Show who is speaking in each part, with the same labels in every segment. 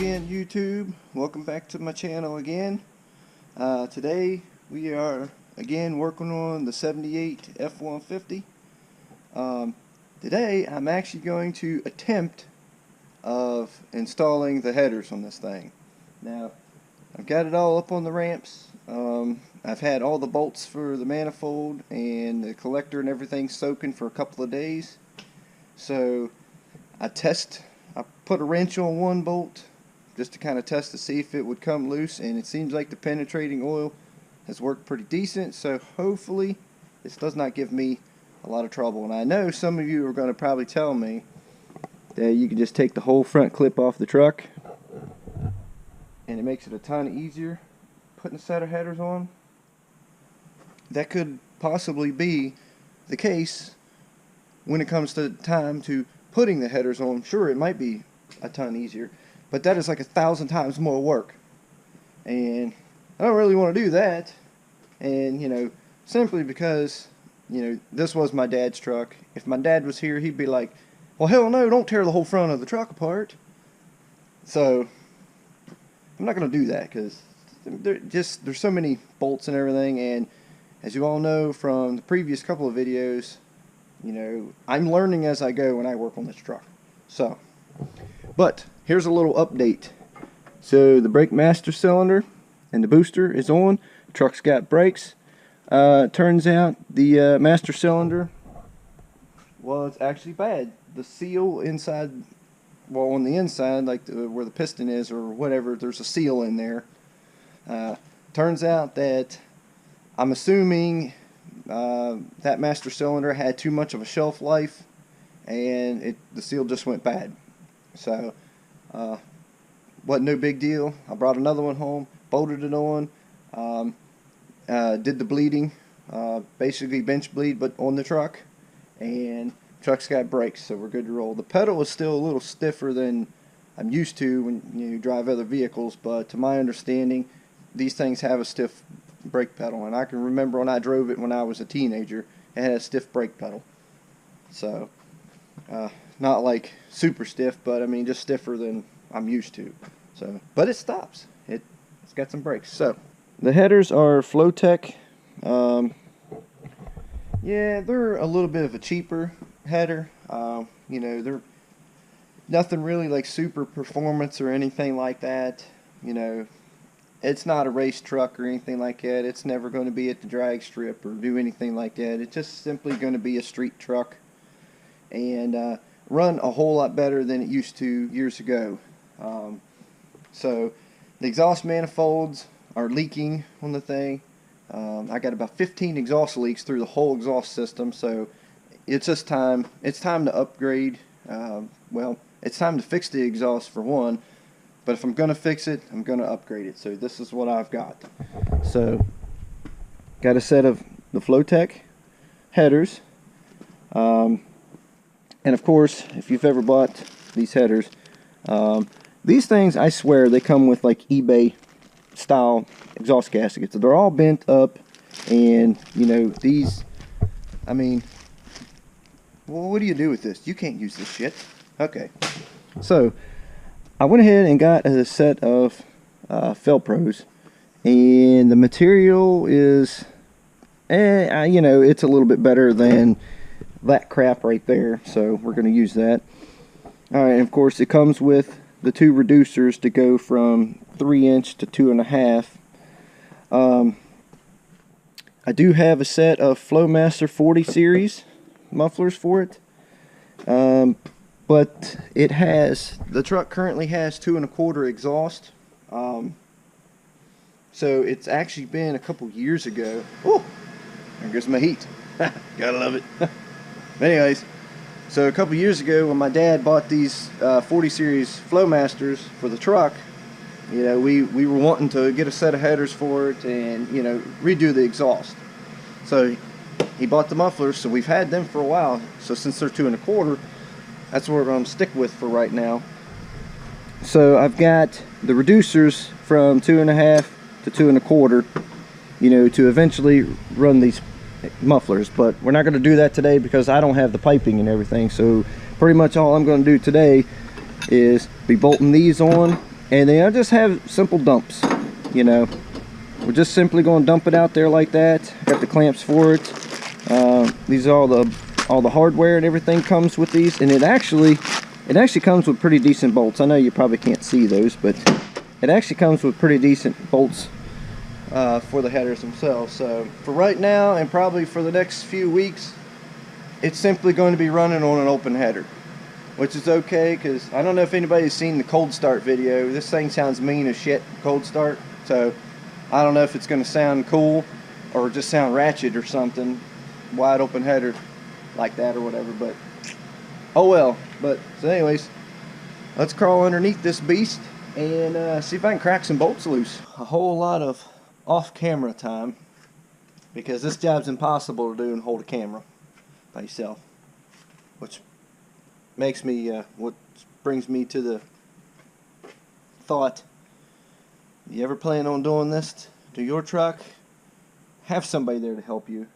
Speaker 1: again, YouTube. Welcome back to my channel again. Today we are again working on the 78 F-150. Today I'm actually going to attempt of installing the headers on this thing. Now I've got it all up on the ramps. I've had all the bolts for the manifold and the collector and everything soaking for a couple of days. So I put a wrench on one bolt just to kind of test to see if it would come loose, and it seems like the penetrating oil has worked pretty decent, so hopefully this does not give me a lot of trouble. And I know some of you are going to probably tell me that you can just take the whole front clip off the truck and it makes it a ton easier putting a set of headers on. That could possibly be the case when it comes to time to putting the headers on. Sure, it might be a ton easier, but that is like 1,000 times more work, and I don't really want to do that. And you know, simply because, you know, this was my dad's truck. If my dad was here, he'd be like, well, hell no, don't tear the whole front of the truck apart. So I'm not going to do that, because there's so many bolts and everything, and as you all know from the previous couple of videos, you know, I'm learning as I go when I work on this truck. So, but here's a little update. So the brake master cylinder and the booster is on. The truck's got brakes. Turns out the master cylinder was actually bad. The seal inside, well, on the inside, like where the piston is or whatever, there's a seal in there. Turns out that, I'm assuming, that master cylinder had too much of a shelf life, and the seal just went bad. So wasn't no big deal. I brought another one home, bolted it on, did the bleeding, basically bench bleed, but on the truck, and truck's got brakes, so we're good to roll. The pedal is still a little stiffer than I'm used to when you drive other vehicles, but to my understanding, these things have a stiff brake pedal, and I can remember when I drove it when I was a teenager, it had a stiff brake pedal. So not like super stiff, but I mean just stiffer than I'm used to. So, but it stops. It's got some brakes. So the headers are Flowtech. Yeah, they're a little bit of a cheaper header. You know, they're nothing really like super performance or anything like that. You know, it's not a race truck or anything like that. It's never going to be at the drag strip or do anything like that. It's just simply going to be a street truck, and run a whole lot better than it used to years ago. So the exhaust manifolds are leaking on the thing. I got about 15 exhaust leaks through the whole exhaust system, so it's just time. It's time to upgrade. Well, it's time to fix the exhaust for one, but if I'm going to fix it, I'm going to upgrade it. So this is what I've got. So got a set of the Flowtech headers. And of course, if you've ever bought these headers, these things, I swear, they come with like eBay style exhaust gaskets. They're all bent up, and you know, these, I mean, well, what do you do with this? You can't use this shit. Okay, so I went ahead and got a set of Felpros, and the material is, you know, it's a little bit better than that crap right there, so we're going to use that. Alright, and of course it comes with the two reducers to go from 3" to 2.5. I do have a set of Flowmaster 40 series mufflers for it, but the truck currently has 2 1/4 exhaust, so it's actually been a couple years ago. Oh, there goes my heat. Gotta love it. Anyways, so a couple years ago when my dad bought these 40 series Flowmasters for the truck, you know, we were wanting to get a set of headers for it and, you know, redo the exhaust. So he bought the mufflers, so we've had them for a while. So since they're 2 1/4, that's what we're going to stick with for right now. So I've got the reducers from 2.5 to 2 1/4, you know, to eventually run these mufflers, but we're not going to do that today because I don't have the piping and everything. So pretty much all I'm going to do today is be bolting these on And then I just have simple dumps, you know. We're just simply going to dump it out there like that. Got the clamps for it. These are all the hardware and everything comes with these, and it actually comes with pretty decent bolts. I know you probably can't see those, but it actually comes with pretty decent bolts for the headers themselves. So for right now, and probably for the next few weeks, it's simply going to be running on an open header, which is okay, because I don't know if anybody's seen the cold start video. This thing sounds mean as shit, cold start. So I don't know if it's going to sound cool or just sound ratchet or something, wide open header like that or whatever, but oh well. But so anyways, let's crawl underneath this beast and see if I can crack some bolts loose. A whole lot of off-camera time, because this job's impossible to do and hold a camera by yourself, which makes me what brings me to the thought, you ever plan on doing this to your truck, have somebody there to help you.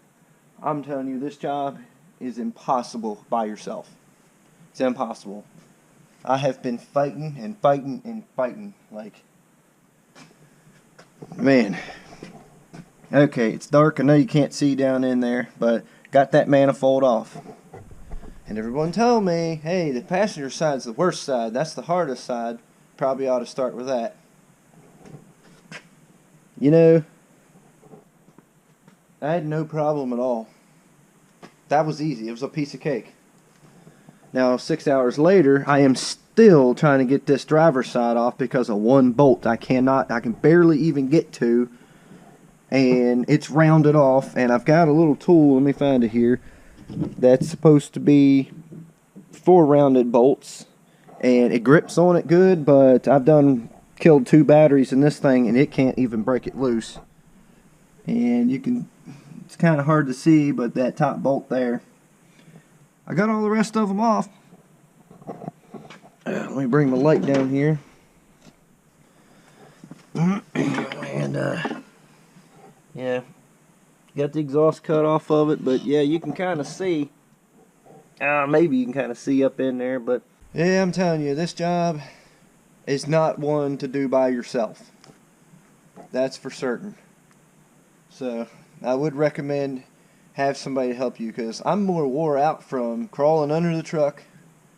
Speaker 1: I'm telling you, this job is impossible by yourself. It's impossible. I have been fighting and fighting and fighting, like, man. Okay, it's dark. I know you can't see down in there, but got that manifold off. And everyone told me, hey, the passenger side's the worst side. That's the hardest side. Probably ought to start with that. You know, I had no problem at all. That was easy. It was a piece of cake. Now, 6 hours later, I am still trying to get this driver's side off because of one bolt I can barely even get to. And it's rounded off, and I've got a little tool, let me find it here, that's supposed to be 4 rounded bolts, and it grips on it good, but I've killed 2 batteries in this thing, and it can't even break it loose. And you can, it's kind of hard to see, but that top bolt there, I got all the rest of them off. Let me bring my light down here. And yeah, got the exhaust cut off of it, but yeah, you can kind of see, maybe you can kind of see up in there, but yeah, I'm telling you, this job is not one to do by yourself. That's for certain. So I would recommend have somebody to help you, because I'm more wore out from crawling under the truck,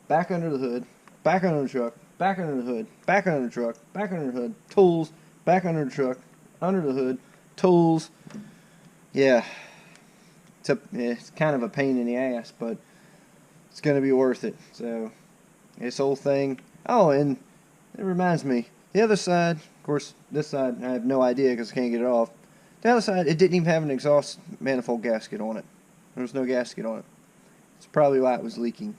Speaker 1: back under the hood, back under the truck, back under the hood, back under the truck, back under the hood, tools, back under the truck, under the hood, tools. Yeah, it's kind of a pain in the ass, but it's going to be worth it. So this whole thing, oh, and it reminds me, the other side, of course, this side I have no idea because I can't get it off. The other side, it didn't even have an exhaust manifold gasket on it. There was no gasket on it. It's probably why it was leaking.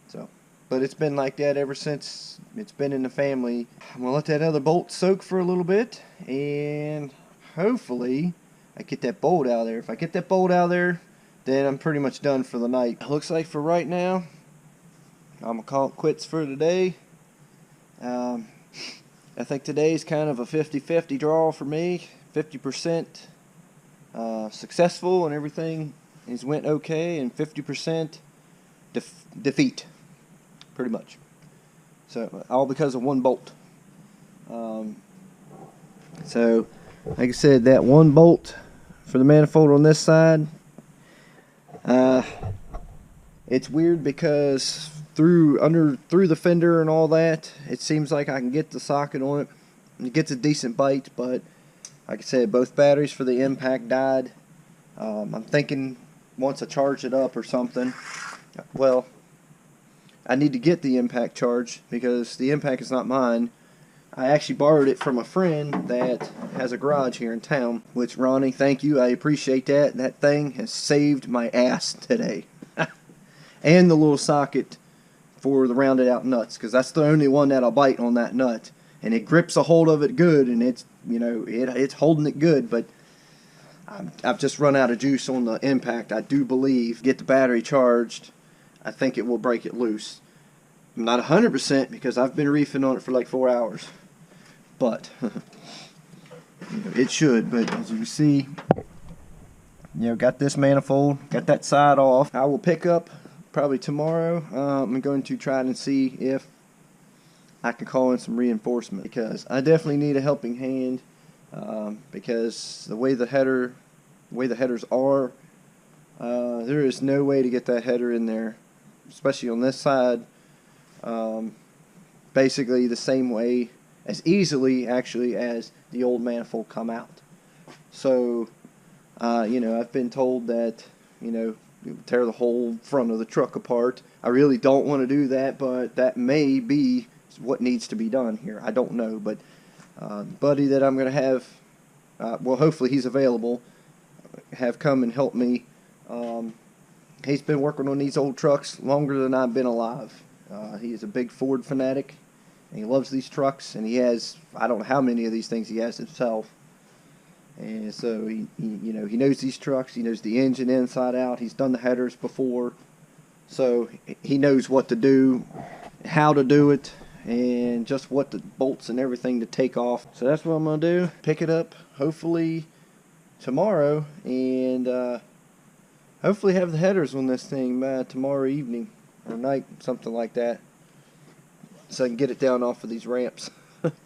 Speaker 1: So, but it's been like that ever since it's been in the family. I'm going to let that other bolt soak for a little bit, and hopefully I get that bolt out of there. If I get that bolt out of there, then I'm pretty much done for the night. Looks like for right now, I'm going to call it quits for today. I think today's kind of a 50-50 draw for me. 50% successful and everything is went okay, and 50% defeat, pretty much. So all because of one bolt. So like I said, that one bolt for the manifold on this side, it's weird because through the fender and all that, it seems like I can get the socket on it. It gets a decent bite, but like I said, both batteries for the impact died. I'm thinking once I charge it up or something, well, I need to get the impact charged because the impact is not mine. I actually borrowed it from a friend that has a garage here in town, which, Ronnie, thank you, I appreciate that. That thing has saved my ass today. And the little socket for the rounded out nuts, because that's the only one that'll bite on that nut. And it grips a hold of it good, and it's, you know, it's holding it good, but I've just run out of juice on the impact. I do believe, get the battery charged, I think it will break it loose. I'm not 100% because I've been reefing on it for like 4 hours. But it should. But as you can see, you know, got this manifold, got that side off. I will pick up probably tomorrow. I'm going to try and see if I can call in some reinforcement, because I definitely need a helping hand, because the way the headers are, there is no way to get that header in there, especially on this side, basically the same way, as easily actually, as the old manifold come out. So you know, I've been told that, you know, tear the whole front of the truck apart. I really don't want to do that, but that may be what needs to be done here. I don't know, but the buddy that I'm going to have, well, hopefully he's available, have come and help me. He's been working on these old trucks longer than I've been alive. He is a big Ford fanatic, and he loves these trucks, and he has, I don't know how many of these things he has himself. And so he you know, he knows these trucks. He knows the engine inside out. He's done the headers before, so he knows what to do, how to do it, and just what the bolts and everything to take off. So that's what I'm gonna do. Pick it up hopefully tomorrow, and hopefully have the headers on this thing by tomorrow evening or night, something like that, so I can get it down off of these ramps.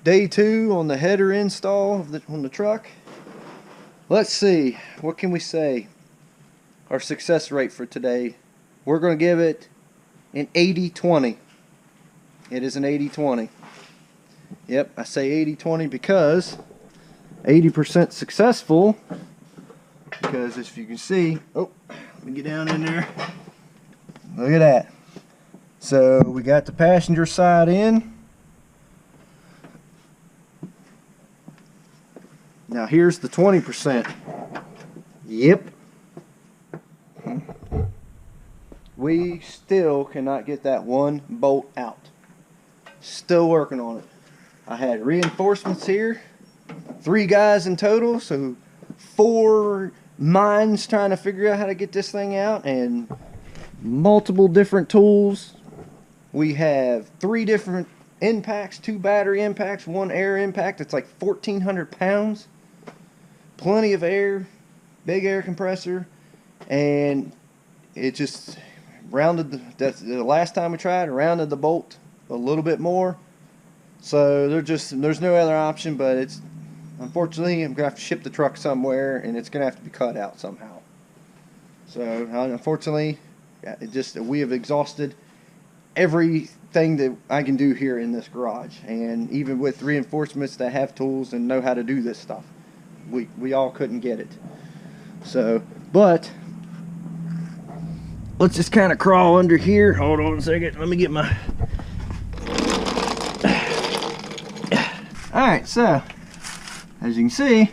Speaker 1: Day 2 on the header install on the truck. Let's see, what can we say? Our success rate for today, we're going to give it an 80-20. It is an 80-20. Yep, I say 80-20 because 80% successful. Because as you can see, oh, let me get down in there. Look at that. So we got the passenger side in. Now here's the 20%. Yep. We still cannot get that one bolt out. Still working on it. I had reinforcements here. 3 guys in total, so 4 minds trying to figure out how to get this thing out, and multiple different tools. We have 3 different impacts, 2 battery impacts, 1 air impact. It's like 1,400 pounds. Plenty of air, big air compressor, and it just rounded the last time we tried, rounded the bolt a little bit more. So there's no other option, but it's, unfortunately, I'm gonna have to ship the truck somewhere, and it's gonna have to be cut out somehow. So unfortunately, we have exhausted everything that I can do here in this garage, and even with reinforcements that have tools and know how to do this stuff, we all couldn't get it. So, but let's just kind of crawl under here. Hold on a second. Let me get my. All right. So, as you can see,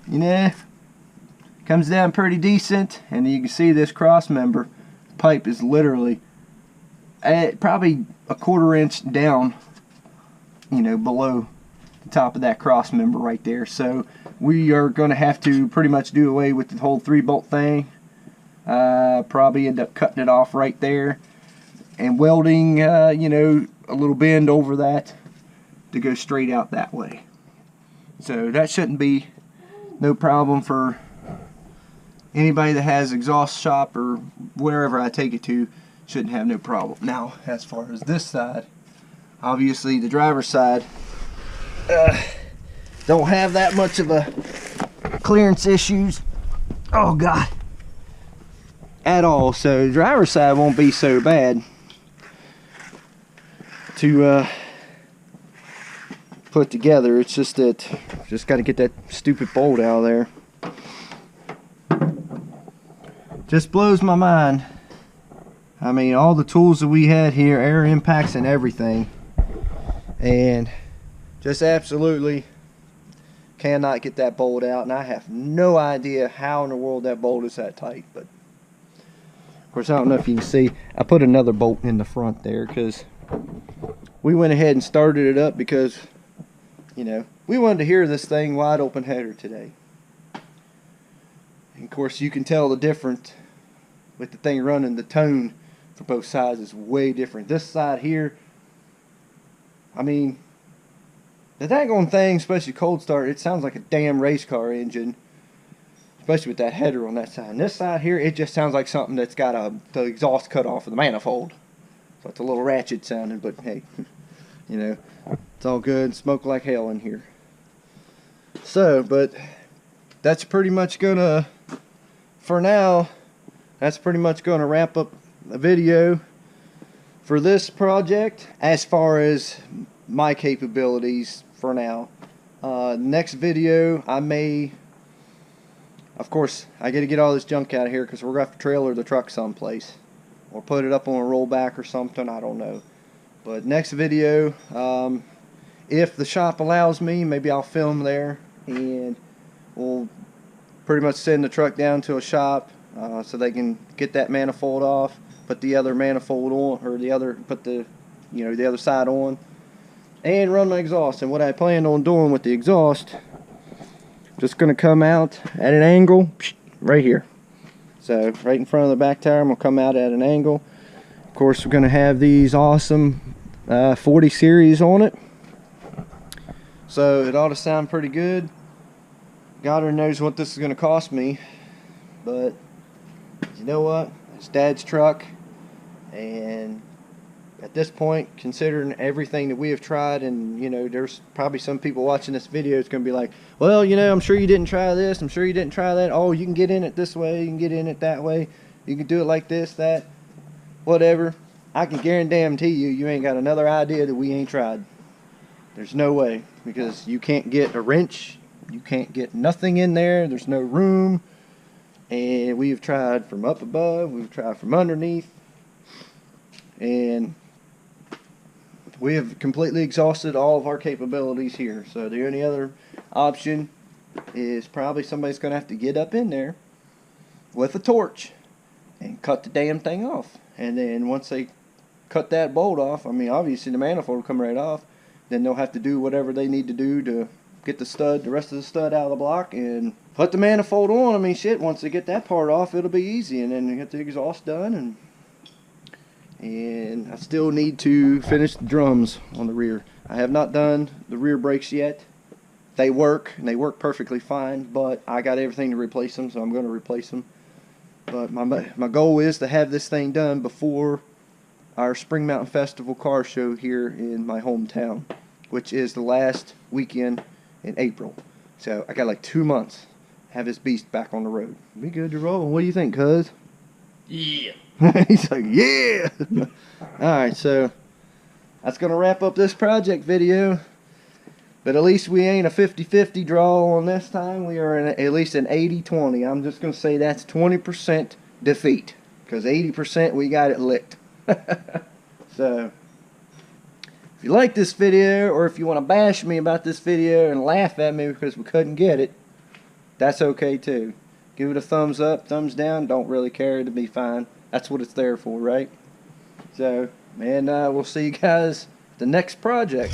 Speaker 1: you know, comes down pretty decent, and you can see this cross member pipe is literally at probably a 1/4 inch down, you know, below the top of that cross member right there. So we are going to have to pretty much do away with the whole 3-bolt thing. Probably end up cutting it off right there and welding, you know, a little bend over that to go straight out that way. So that shouldn't be no problem for anybody that has exhaust shop or wherever I take it to. Shouldn't have no problem. Now, as far as this side, obviously the driver's side don't have that much of a clearance issues. Oh God, at all. So the driver's side won't be so bad to put together. It's just that just got to get that stupid bolt out of there. Just blows my mind. I mean, all the tools that we had here, air impacts and everything, and just absolutely cannot get that bolt out. And I have no idea how in the world that bolt is that tight. But of course, I don't know if you can see, I put another bolt in the front there because we went ahead and started it up because, you know, we wanted to hear this thing wide open header today. And of course, you can tell the difference with the thing running. The tone for both sides is way different. This side here, I mean, the daggone thing, especially cold start, it sounds like a damn race car engine, especially with that header on that side. And this side here, it just sounds like something that's got the exhaust cut off of the manifold. So it's a little ratchet sounding, but hey, you know, it's all good. Smoke like hell in here. So, but that's pretty much gonna, for now, that's pretty much gonna wrap up the video for this project as far as my capabilities for now. Next video, I may, of course, I got to get all this junk out of here because we're going to have to trailer the truck someplace or put it up on a rollback or something, I don't know. But next video, if the shop allows me, maybe I'll film there, and we'll pretty much send the truck down to a shop so they can get that manifold off, put the other manifold on, or the other, put the, you know, the other side on, and run my exhaust. And what I planned on doing with the exhaust, just going to come out at an angle right here. So right in front of the back tire, I'm going to come out at an angle. Of course, we're going to have these awesome 40 series on it. So it ought to sound pretty good. God knows what this is going to cost me, but you know what? It's Dad's truck, and at this point, considering everything that we have tried, and you know, there's probably some people watching this video it's going to be like, well, you know, I'm sure you didn't try this, I'm sure you didn't try that. Oh, you can get in it this way, you can get in it that way, you can do it like this, that, whatever. I can guarantee you, you ain't got another idea that we ain't tried. There's no way, because you can't get a wrench, you can't get nothing in there, there's no room, and we've tried from up above, we've tried from underneath, and we have completely exhausted all of our capabilities here. So the only other option is probably somebody's going to have to get up in there with a torch and cut the damn thing off. And then once they cut that bolt off, I mean, obviously the manifold will come right off. Then they'll have to do whatever they need to do to get the stud, the rest of the stud out of the block, and put the manifold on. I mean, shit, once they get that part off, it'll be easy. And then they get the exhaust done, and I still need to finish the drums on the rear. I have not done the rear brakes yet. They work, and they work perfectly fine, but I got everything to replace them, so I'm going to replace them. But my goal is to have this thing done before our Spring Mountain Festival car show here in my hometown, which is the last weekend in April. So I got like 2 months to have this beast back on the road. We good to roll. What do you think, cuz?
Speaker 2: Yeah.
Speaker 1: He's like, yeah! Alright, so that's going to wrap up this project video. But at least we ain't a 50-50 draw on this time. We are at least an 80-20. I'm just going to say that's 20% defeat. Because 80% we got it licked. So, if you like this video, or if you want to bash me about this video and laugh at me because we couldn't get it, that's okay too. Give it a thumbs up, thumbs down, don't really care, it'll be fine. That's what it's there for, right? So, and we'll see you guys at the next project.